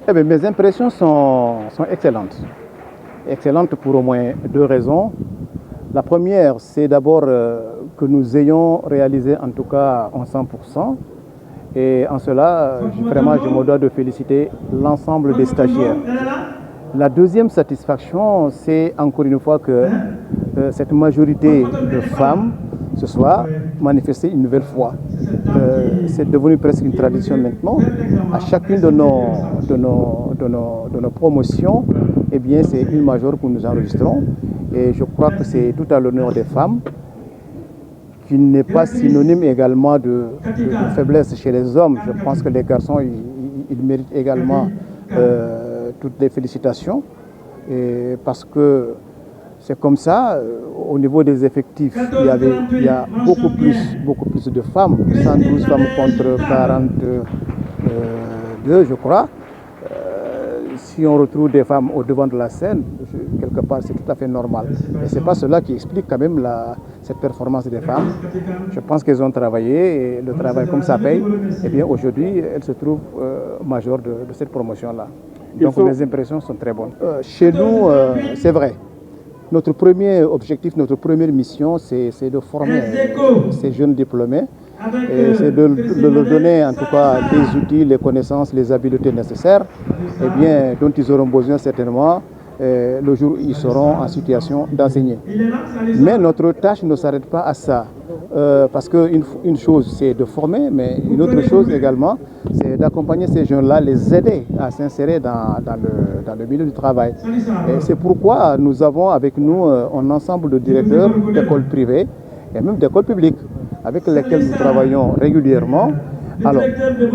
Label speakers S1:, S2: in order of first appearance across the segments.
S1: Eh bien, mes impressions sont excellentes. Excellentes pour au moins deux raisons. La première, c'est d'abord que nous ayons réalisé en tout cas en 100%. Et en cela, vraiment, je me dois de féliciter l'ensemble des stagiaires. La deuxième satisfaction, c'est encore une fois que cette majorité de femmes ce soir manifester une nouvelle fois. C'est devenu presque une tradition maintenant. À chacune de nos promotions, eh bien, c'est une majeure que nous enregistrons. Et je crois que c'est tout à l'honneur des femmes, qui n'est pas synonyme également de faiblesse chez les hommes. Je pense que les garçons, ils méritent également toutes les félicitations. Et parce que c'est comme ça, au niveau des effectifs, il y a beaucoup plus de femmes, 112 femmes contre 42, je crois. Si on retrouve des femmes au devant de la scène, quelque part, c'est tout à fait normal. Et ce n'est pas cela qui explique quand même cette performance des femmes. Je pense qu'elles ont travaillé et le travail, comme ça paye, eh bien aujourd'hui, elles se trouvent majeures de cette promotion-là. Donc les impressions sont très bonnes. Chez nous, c'est vrai. Notre premier objectif, notre première mission, c'est de former ces jeunes diplômés. C'est de leur donner en tout cas les outils, les connaissances, les habiletés nécessaires, dont ils auront besoin certainement le jour où ils seront en situation d'enseigner. Mais notre tâche ne s'arrête pas à ça, parce qu'une chose c'est de former, mais une autre chose également c'est d'accompagner ces jeunes-là, les aider à s'insérer dans le milieu du travail. Et c'est pourquoi nous avons avec nous un ensemble de directeurs d'écoles privées et même d'écoles publiques, avec lesquels nous travaillons régulièrement. Alors,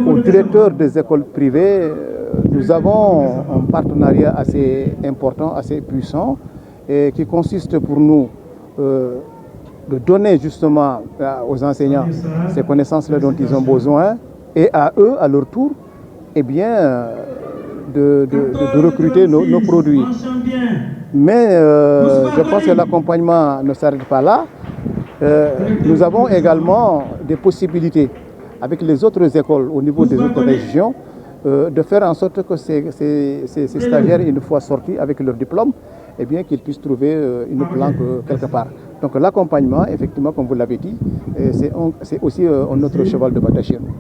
S1: aux directeurs des écoles privées, nous avons un partenariat assez important, assez puissant, et qui consiste pour nous de donner justement aux enseignants ces connaissances-là dont ils ont besoin, et à eux, à leur tour, de recruter nos produits. Mais je pense que l'accompagnement ne s'arrête pas là. Nous avons également des possibilités avec les autres écoles au niveau des autres régions de faire en sorte que ces stagiaires, une fois sortis avec leur diplôme, qu'ils puissent trouver une planque quelque part. Donc l'accompagnement, effectivement, comme vous l'avez dit, c'est aussi un autre cheval de bataille chez nous.